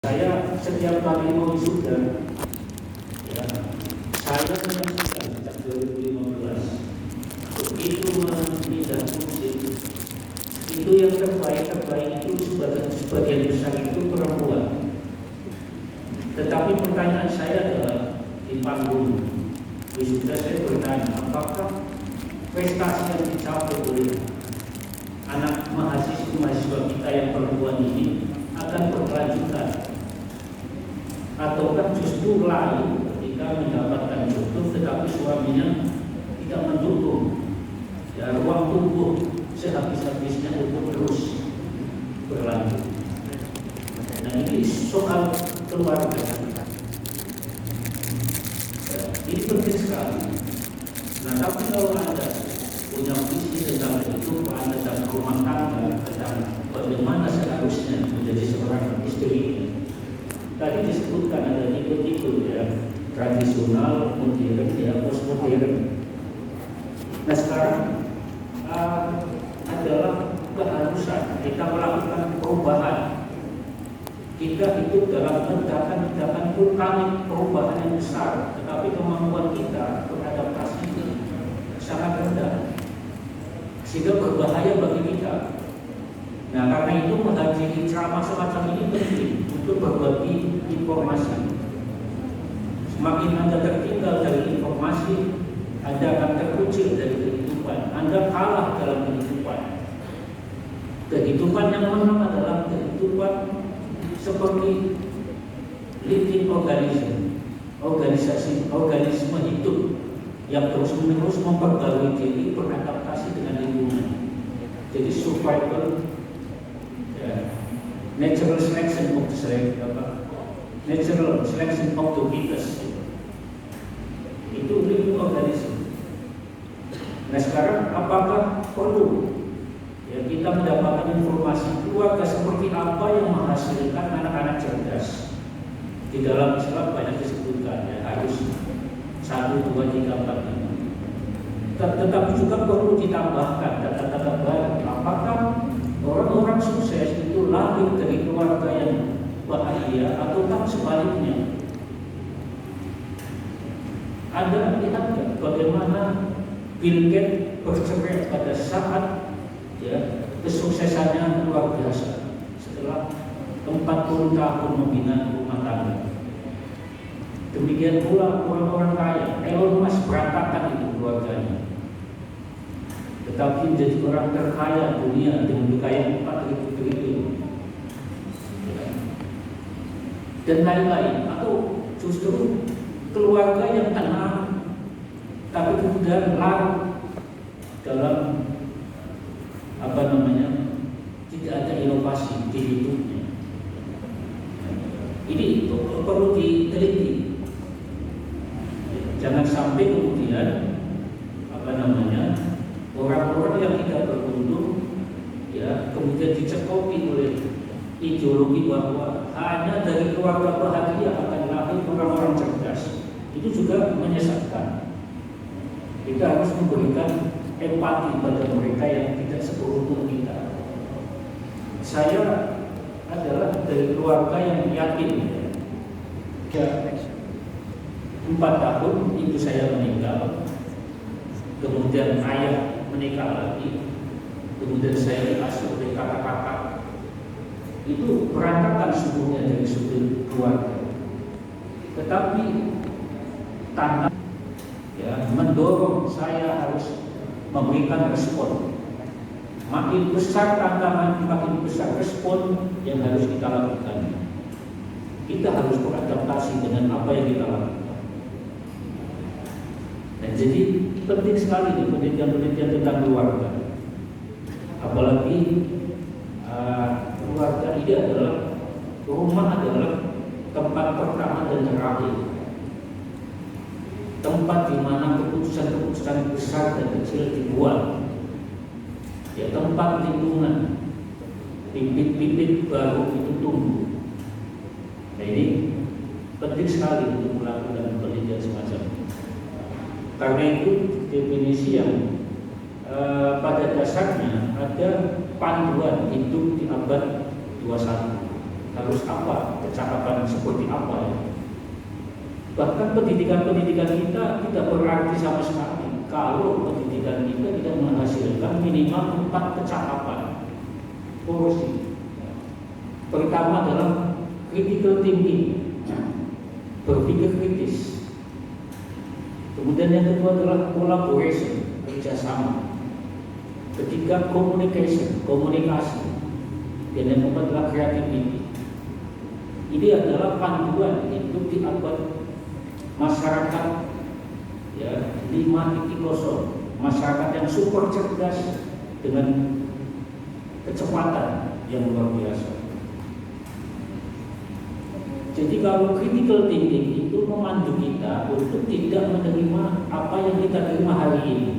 Saya setiap kali mau wisuda, ya, saya menyaksikan sejak 2015 begitu memindah musik itu yang terbaik itu sebagian besar itu perempuan. Tetapi pertanyaan saya adalah di panggung wisuda saya bertanya, apakah prestasi yang dicapai oleh anak mahasiswa kita yang perempuan ini akan berkelanjutan, ataukah justru lain ketika mendapatkan jodoh tetapi suaminya tidak mendukung, ya, ruang tubuh sehabis-habisnya untuk terus berlanjut. Nah, ini soal keluarga. Ya, ini penting sekali. Nah, tapi kalau Anda punya visi tentang itu, Anda dalam rumah tangga, tentang bagaimana seharusnya menjadi seorang istri. Tadi disebutkan ada tipe-tipe, ya, tradisional, modern, ya, postmodern. Nah, sekarang adalah keharusan kita melakukan perubahan. Kita hidup dalam ledakan vulkanik perubahan yang besar, tetapi kemampuan kita beradaptasi sangat rendah, sehingga berbahaya bagi kita. Nah, karena itu menghadiri ceramah semacam ini penting untuk berbagi informasi. Semakin Anda tertinggal dari informasi, Anda akan terkucil dari kehidupan. Anda kalah dalam kehidupan. Kehidupan yang menang adalah kehidupan seperti living organism, organisme hidup yang terus-menerus memperbarui diri, beradaptasi dengan lingkungan. Jadi survival, ya, natural selection of the fittest. Itu living organism. Nah, sekarang apakah perlu, ya, kita mendapatkan informasi keluarga seperti apa yang menghasilkan anak-anak cerdas? Di dalam Islam banyak disebutkan, ya, harus 1, 2, 3, 4, 5. Tetapi juga perlu ditambahkan data-data baru. Apakah orang-orang sukses itu lahir dari keluarga yang bahagia ataukah sebaliknya? Anda lihat bagaimana Bill Gates bercerai pada saat, ya, kesuksesannya luar biasa setelah 40 tahun membina rumah tangga. Demikian pula orang-orang kaya, Elon Musk berantakan itu keluarganya, tetapi menjadi orang terkaya dunia dengan kekayaan 4.000 triliun, ya, dan lain-lain. Atau justru keluarga yang tenang, tapi kemudian larut dalam tidak ada inovasi di hidupnya. Ini perlu diteliti. Jangan sampai kemudian orang-orang yang tidak beruntung, ya, kemudian dicekoki oleh ideologi bahwa hanya dari keluarga bahagia akan lahir orang-orang cerdas. Itu juga menyesatkan. Kita harus memberikan empati pada mereka yang tidak seberuntung kita. Saya adalah dari keluarga yang yakin. Ya, 4 tahun ibu saya meninggal, kemudian ayah menikah lagi, kemudian saya diasuh oleh kakak-kakak. Itu berantakan semuanya dari sudut keluarga. Tetapi tantangan, ya, mendorong saya harus memberikan respon. Makin besar tantangan, makin besar respon yang harus kita lakukan. Kita harus beradaptasi dengan apa yang kita lakukan. Dan jadi penting sekali penelitian-penelitian tentang keluarga. Apalagi keluarga ini adalah, rumah adalah tempat pertama dan terakhir. Tempat di mana keputusan-keputusan besar dan kecil dibuat. Ya, tempat lingkungan, bibit-bibit baru itu tumbuh. Nah, ini penting sekali untuk melakukan penelitian semacam ini. Karena itu definisi yang pada dasarnya ada panduan hidup di abad 21. Harus apa kecakapan Bahkan pendidikan-pendidikan kita tidak berarti sama sekali kalau pendidikan kita tidak menghasilkan minimal 4 kecakapan porsi. Pertama adalah critical thinking, berpikir kritis. Kemudian yang kedua adalah collaboration, kerjasama. Ketiga communication, komunikasi. Dan yang keempat adalah creativity. Ini adalah panduan hidup di abad masyarakat ya 5.0, masyarakat yang super cerdas dengan kecepatan yang luar biasa. Jadi kalau critical thinking itu memandu kita untuk tidak menerima apa yang kita terima hari ini.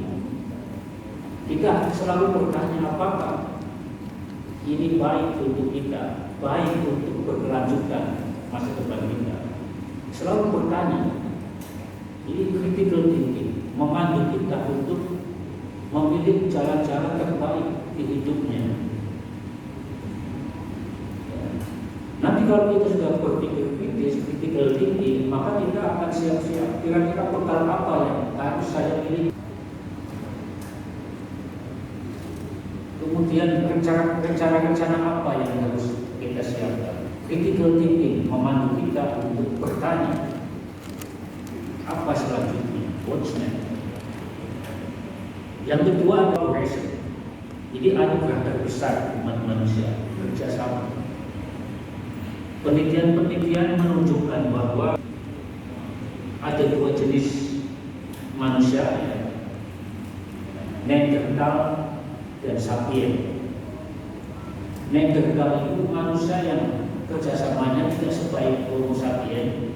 Kita selalu bertanya apakah ini baik untuk kita, baik untuk berkelanjutan masa depan kita. Selalu bertanya. Ini critical thinking memandu kita untuk memilih jalan-jalan terbaik di hidupnya. Nanti kalau kita sudah berpikir kritis, critical thinking, maka kita akan siap-siap. Kira-kira bekal apa yang harus saya pilih? Kemudian rencana-rencana apa yang harus kita siapkan? Critical thinking memandu kita untuk bertanya, apa selanjutnya? What's next? Yang kedua adalah collaboration. Jadi anugerah terbesar umat manusia, kerjasama. Penelitian-penelitian menunjukkan bahwa ada 2 jenis manusia, Neanderthal dan sapien. Neanderthal itu manusia yang kerjasamanya tidak sebaik Homo sapien.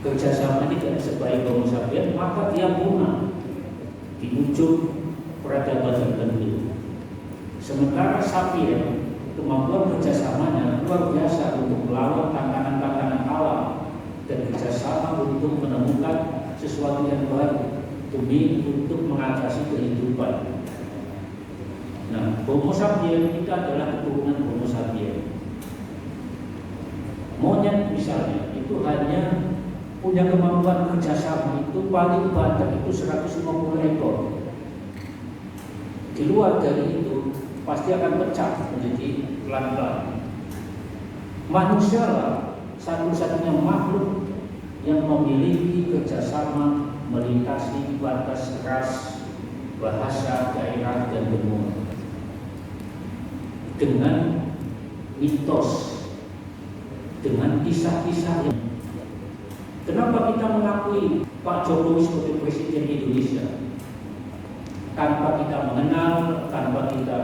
Kerjasama tidak sebaik Homo sapien, maka dia punah di ujung peradaban tertentu. Sementara sapien kemampuan kerjasamanya luar biasa untuk melawan tantangan-tantangan alam dan kerjasama untuk menemukan sesuatu yang baru demi untuk mengatasi kehidupan. Nah, Homo sapien kita adalah keturunan Homo sapien. Monyet misalnya itu hanya punya kemampuan kerjasama itu paling banyak itu 150 ekor. Di luar dari itu pasti akan pecah menjadi pelan-pelan. Manusia lah satu-satunya makhluk yang memiliki kerjasama melintasi batas ras, bahasa, daerah, dan benua dengan mitos, dengan kisah-kisah yang kenapa kita mengakui Pak Jokowi sebagai Presiden Indonesia tanpa kita mengenal, tanpa kita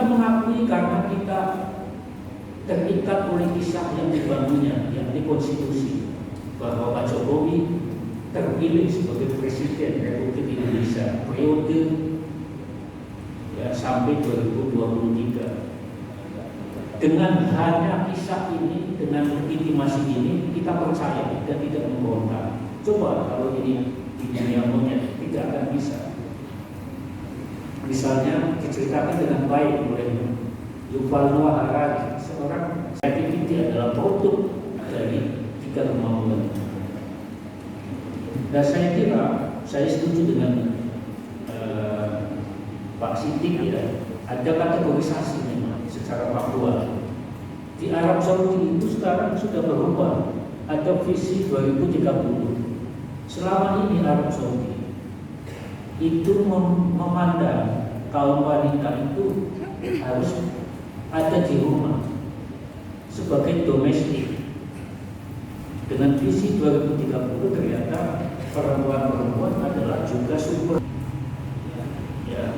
mengakui karena kita terikat oleh kisah yang dibangunnya, yakni konstitusi, bahwa Pak Jokowi terpilih sebagai Presiden Republik Indonesia periode ya, sampai 2023. Dengan hanya kisah ini, dengan legitimasi ini, kita percaya dan tidak membongkar. Coba kalau ini di dunia monyet tidak akan bisa. Misalnya diceritakan dengan baik oleh Yuval Noah Harari, seorang creativity adalah produk dari 3 kemampuan. Dan saya kira saya setuju dengan Pak Sidik ya, ada kategorisasi memang secara faktual. Di Arab Saudi itu sekarang sudah berubah, ada visi 2030. Selama ini Arab Saudi itu memandang kaum wanita itu harus ada di rumah sebagai domestik. Dengan visi 2030 ternyata perempuan-perempuan adalah juga sumber. Ya.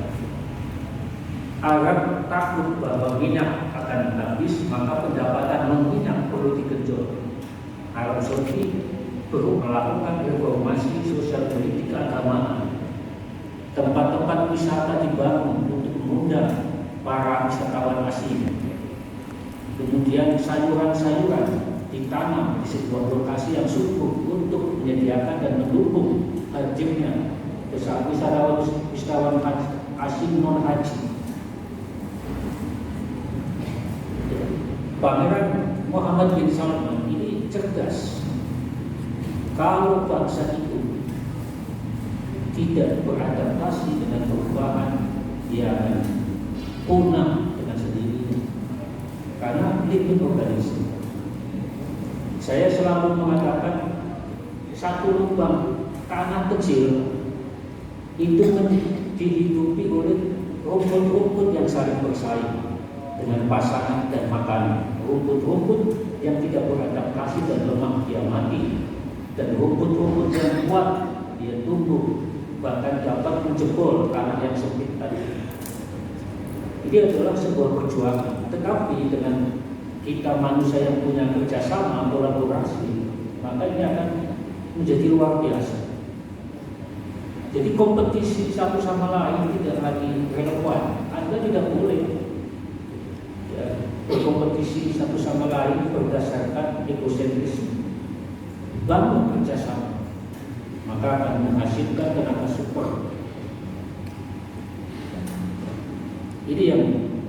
Arab takut bahwa minyak akan habis, maka pendapatan non-minyak perlu digenjot. Arab Saudi perlu melakukan reformasi sosial politik keagamaan. Tempat-tempat wisata dibangun untuk mengundang para wisatawan asing. Kemudian sayuran-sayuran ditanam di sebuah lokasi yang subur untuk menyediakan dan mendukung hadirnya wisatawan asing non haji. Pangeran Muhammad bin Salman ini cerdas. Kalau bangsa itu tidak beradaptasi dengan perubahan, dia akan punah dengan sendirinya. Karena living organisme. Saya selalu mengatakan satu lubang tanah kecil itu dihidupi oleh rumput-rumput yang saling bersaing dengan pasangan dan makanan. Rumput-rumput yang tidak beradaptasi dan lemah dia mati, dan rumput-rumput yang kuat dia tumbuh, bahkan dapat menjebol tanah yang sempit tadi. Ini adalah sebuah perjuangan. Tetapi dengan kita manusia yang punya kerjasama, kolaborasi, maka ini akan menjadi luar biasa. Jadi kompetisi satu sama lain tidak lagi relevan. Anda tidak boleh berkompetisi satu sama lain berdasarkan egosentrisme. Bangun kerjasama, maka akan menghasilkan tenaga support. Ini yang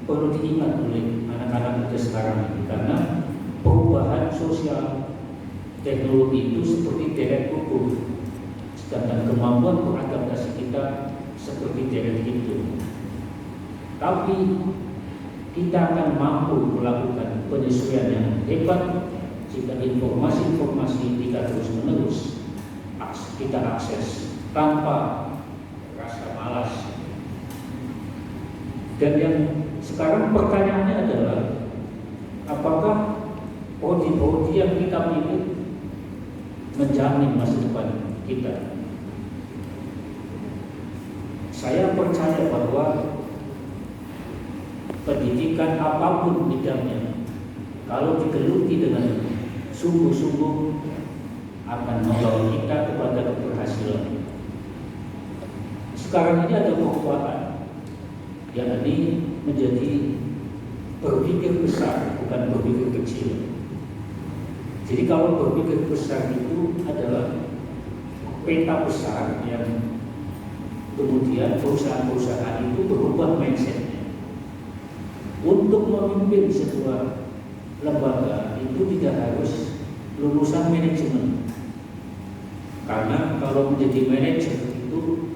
perlu diingat oleh anak-anak kita sekarang ini, karena perubahan sosial teknologi itu seperti deret ukur, sedangkan kemampuan beradaptasi kita seperti deret itu. Tapi kita akan mampu melakukan penyesuaian yang hebat jika informasi-informasi kita terus-menerus kita akses tanpa rasa malas. Dan yang sekarang pertanyaannya adalah, apakah prodi-prodi yang kita pilih menjamin masa depan kita? Saya percaya bahwa pendidikan apapun bidangnya, kalau digeluti dengan sungguh-sungguh, akan membawa kita kepada keberhasilan. Sekarang ini ada kekuatan yang ini menjadi berpikir besar, bukan berpikir kecil. Jadi kalau berpikir besar itu adalah peta besar yang kemudian perusahaan-perusahaan itu berubah mindsetnya. Untuk memimpin sebuah lembaga itu tidak harus lulusan manajemen, karena kalau menjadi manajer itu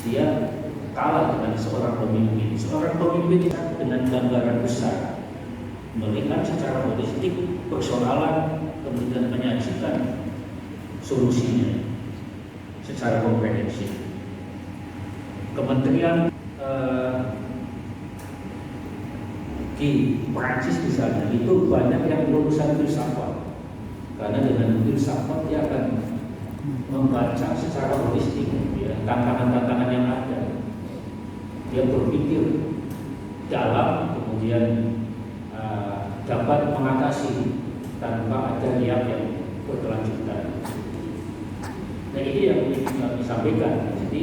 dia kalah dengan seorang pemimpin. Seorang pemimpin dengan gambaran besar, melihat secara holistik persoalan, kemudian menyajikan solusinya secara komprehensif. Kementerian di Prancis misalnya itu banyak yang lulusan filsafat, karena dengan filsafat dia akan membaca secara holistik ya, tantangan-tantangan yang ada. Dia berpikir dalam, kemudian dapat mengatasi tanpa ada niat yang berkelanjutan. Nah ini yang ingin kami sampaikan. Jadi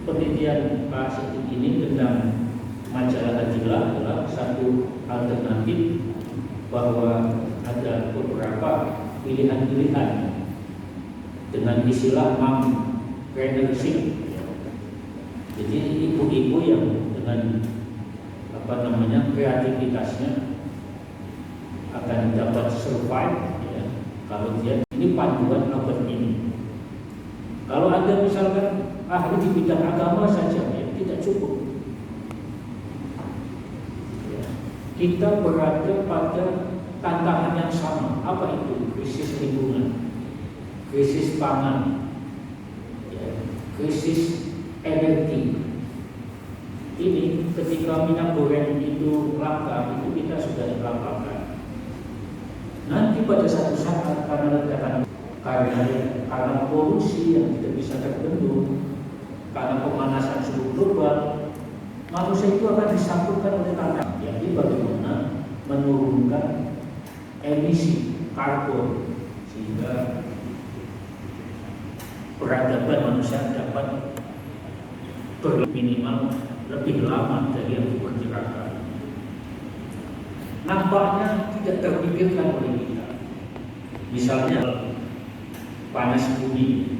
penelitian Pak Siddiq ini tentang majalah Adilah adalah satu alternatif bahwa ada beberapa pilihan-pilihan dengan istilah mompreneurship. Jadi ibu-ibu yang dengan kreativitasnya akan dapat survive ya, kalau dia ini panduan obat ini. Kalau Anda misalkan ahli di bidang agama saja ya, tidak cukup. Ya, kita berada pada tantangan yang sama. Apa itu? Krisis lingkungan, krisis pangan, ya, krisis energi. Ini ketika minyak goreng itu langka, itu kita sudah melakukan. Nanti pada satu saat karena ledakan, karena polusi yang tidak bisa terbendung, karena pemanasan suhu global, manusia itu akan disambutkan oleh tantangan. Jadi bagaimana menurunkan emisi karbon sehingga peradaban manusia dapat minimal lebih lama dari yang diperkirakan. Nampaknya tidak terpikirkan oleh kita. Misalnya panas bumi.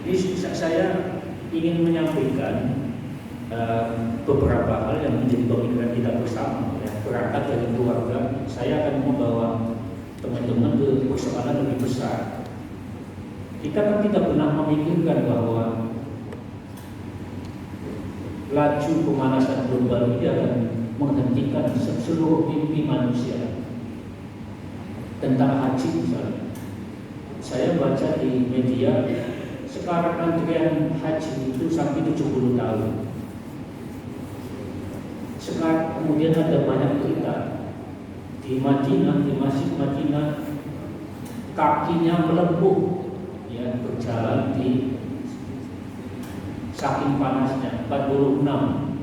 Ini saya ingin menyampaikan beberapa hal yang menjadi pemikiran kita bersama. Ya. Berangkat dari keluarga, saya akan membawa teman teman-teman ke persoalan lebih besar. Kita kan tidak pernah memikirkan bahwa laju pemanasan global ini akan menghentikan seluruh mimpi manusia. Tentang haji misalnya, saya baca di media sekarang antrian haji itu sampai 70 tahun. Sekarang kemudian ada banyak berita di Madinah, di Masjid Madinah, kakinya melepuh, ya, berjalan di saking panasnya 46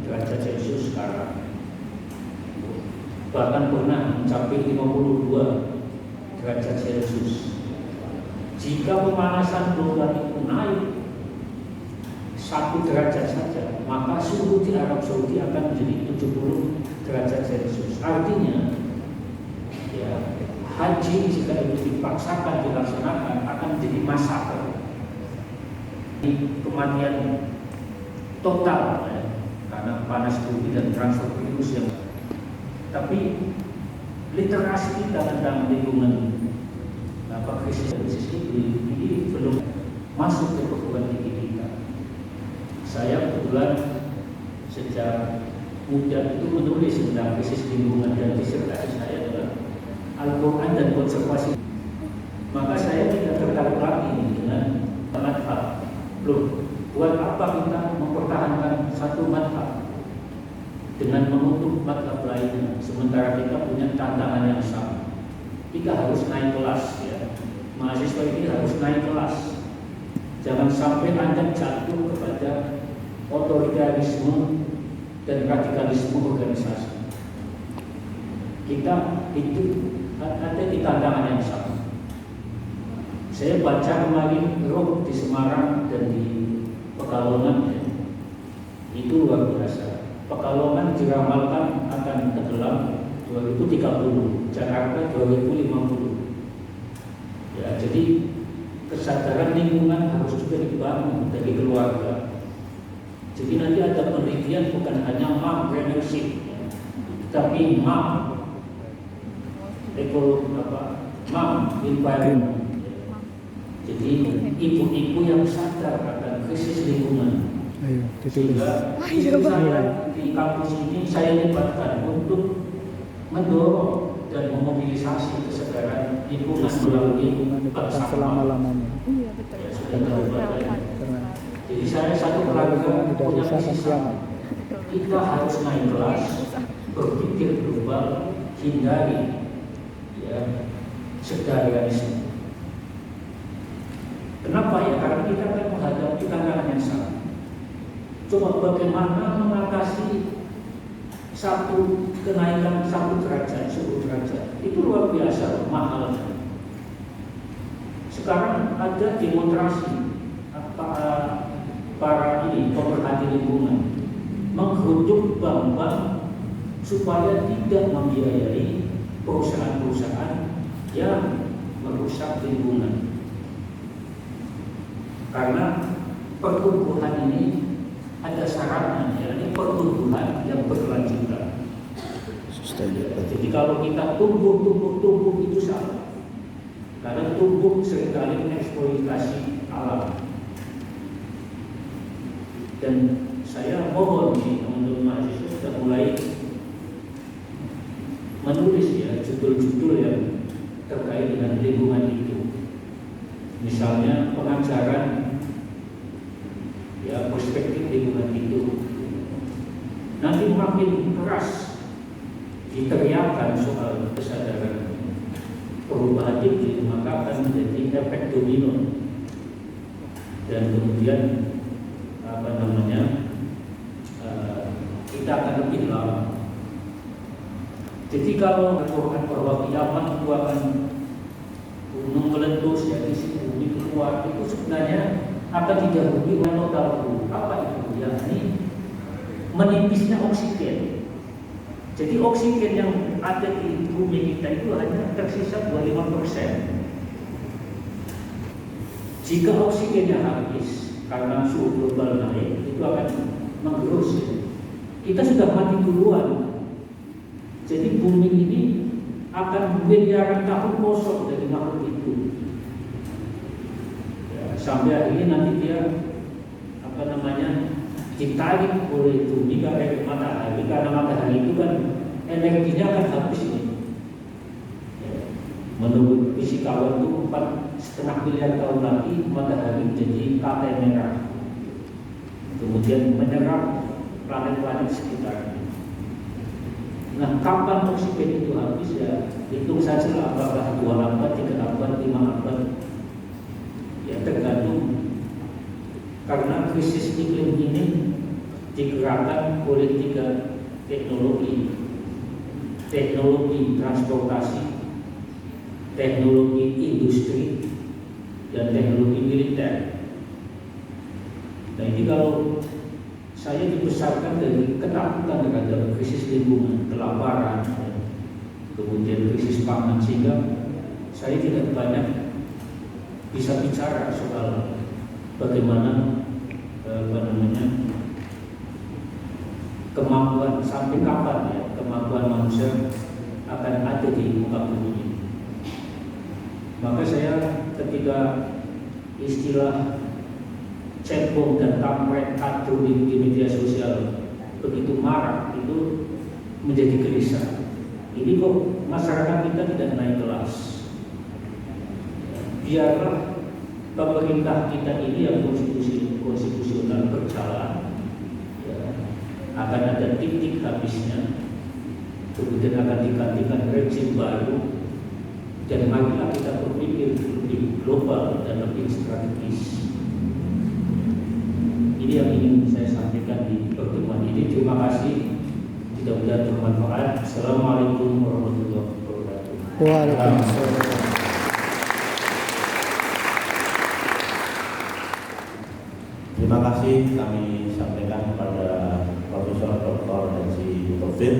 derajat Celcius sekarang. Bahkan pernah mencapai 52 derajat Celcius. Jika pemanasan global itu naik 1 derajat saja, maka suhu di Arab Saudi akan menjadi 70 derajat Celcius. Artinya, ya, haji jika itu dipaksakan dilaksanakan akan menjadi masaker. Kematian total, ya, karena panas bumi dan transfer virus yang. Tapi literasi kita tentang lingkungan krisis iklim ini belum masuk ke perguruan tinggi kita. Saya kebetulan sejak muda itu menulis tentang krisis lingkungan dan disertasi saya adalah Al-Quran dan konservasi. Maka saya tidak tertarik lagi dengan madhab. Loh, buat apa kita mempertahankan satu madhab dengan menutup madhab lainnya, sementara kita punya tantangan yang sama. Kita harus naik kelas, ya. Mahasiswa ini harus naik kelas. Jangan sampai Anda jatuh kepada otoritarisme dan radikalisme organisasi. Kita itu ada di tantangan yang sama. Saya baca kemarin roh di Semarang dan di Pekalongan, ya. Itu luar biasa. Pekalongan diramalkan akan tenggelam 2030, Jakarta 2050. Ya, jadi kesadaran lingkungan harus juga dibangun dari keluarga. Jadi nanti ada penelitian bukan hanya entrepreneurship, ya, tapi environment. Jadi ibu-ibu yang sadar akan krisis lingkungan. Sehingga saya di kampus ini saya libatkan untuk mendorong dan memobilisasi kesadaran lingkungan melalui bukan selama-lamanya. Iya, betul. Ya, sudah terlibat. Jadi saya satu keluarga punya visi sama. Kita harus naik kelas, berpikir global, hindari, ya, sekdarianisme. Kenapa ya? Karena kita akan menghadapi tantangan yang sama. Coba bagaimana mengatasi kenaikan 1 derajat, 10 derajat. Itu luar biasa mahalnya. Sekarang ada demonstrasi para pemerhati lingkungan menggeruduk bank-bank supaya tidak membiayai perusahaan-perusahaan yang merusak lingkungan. Karena pertumbuhan ini ada syaratnya, yakni pertumbuhan yang berkelanjutan. Jadi kalau kita tumbuh itu salah. Karena tumbuh seringkali mengeksploitasi alam. Dan saya mohon nih teman-teman mahasiswa sudah mulai menulis, ya, judul-judul yang terkait dengan lingkungan itu. Misalnya pengajaran, ya, perspektif lingkungan itu. Nanti makin keras diteriakan soal kesadaran perubahan iklim, maka akan menjadi efek domino dan kemudian kita akan lebih lama. Jadi kalau Al-Quran bahwa kiamat itu akan gunung meletus, ya, isi bumi keluar, itu sebenarnya akan didahului oleh total bumi. Apa itu? Ya, ini menipisnya oksigen. Jadi oksigen yang ada di bumi kita itu hanya tersisa 25%. Jika oksigennya habis karena suhu global naik, itu akan menggerus, ya. Kita sudah mati duluan. Jadi bumi ini akan miliaran tahun kosong dari makhluk itu. Ya, sampai akhirnya nanti dia ditarik oleh bumi ke matahari, karena matahari itu kan energinya akan habis ini. Ya, menurut fisikawan itu 4,5 miliar tahun lagi matahari menjadi katai merah, kemudian menyerap planet-planet sekitarnya. Nah, kapan oksigen itu habis ya hitung saja apakah 2 abad, 3 abad, 5 abad, ya tergantung. Karena krisis iklim ini digerakkan oleh 3 teknologi: teknologi transportasi, teknologi industri, dan teknologi militer. Nah, ini kalau saya dibesarkan dari ketakutan terhadap krisis lingkungan, kelaparan, kemudian krisis pangan, sehingga saya tidak banyak bisa bicara soal bagaimana kemampuan, sampai kapan ya kemampuan manusia akan ada di muka bumi ini. Maka saya ketika istilah cebong dan kampret kado di media sosial begitu marak, itu menjadi gelisah. Ini kok masyarakat kita tidak naik kelas. Biarlah pemerintah kita ini yang konstitusional berjalan, ya, akan ada titik habisnya, kemudian akan digantikan rezim baru, dan marilah kita berpikir lebih global dan lebih strategis. Ini yang ingin saya sampaikan di pertemuan ini. Terima kasih, mudah-mudahan bermanfaat. Assalamualaikum warahmatullahi wabarakatuh. Waalaikumsalam. Terima kasih kami sampaikan kepada Profesor Dr. Haji Taufik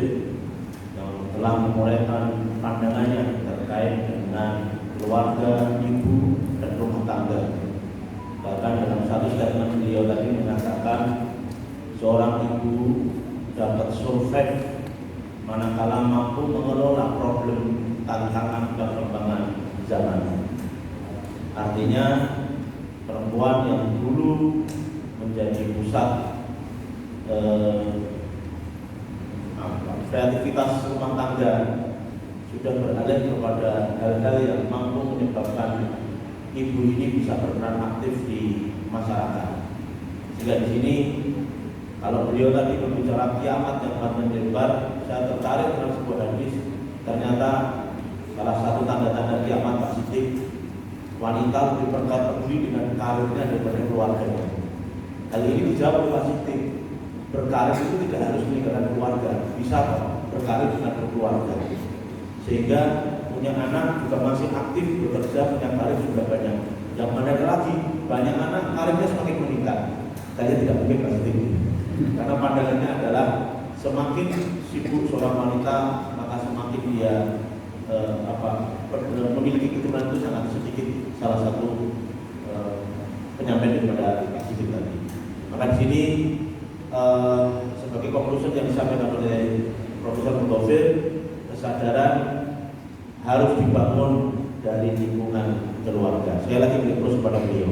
yang telah menguraikan pandangannya terkait dengan keluarga, ibu, dan rumah tangga. Bahkan dalam satu statement beliau tadi mengatakan seorang ibu dapat survive manakala mampu mengelola problem tantangan perkembangan zaman. Artinya perempuan yang dulu menjadi pusat kreativitas rumah tangga sudah beralih kepada hal-hal yang mampu menyebabkan ibu ini bisa berperan aktif di masyarakat. Sehingga di sini kalau beliau tadi berbicara kiamat yang panjang lebar, saya tertarik dengan sebuah hadis. Ternyata salah satu tanda-tanda kiamat pasti wanita lebih peduli dengan karirnya daripada keluarganya. Hal ini dijawab oleh Pak Siti. Berkarir itu tidak harus meninggalkan keluarga, bisa berkarir dengan keluarga. Sehingga punya anak juga masih aktif bekerja, punya karir juga banyak. Yang mana lagi banyak anak karirnya semakin meningkat. Saya tidak mungkin Pak Siti. Karena pandangannya adalah semakin sibuk seorang wanita, maka semakin dia memiliki keturunan itu sangat sedikit. Salah satu penyampaian daripada Pak Siti tadi. Maka di sini sebagai konklusi yang disampaikan oleh Profesor Taufik, kesadaran harus dibangun dari lingkungan keluarga. Sekali lagi beri terus kepada beliau.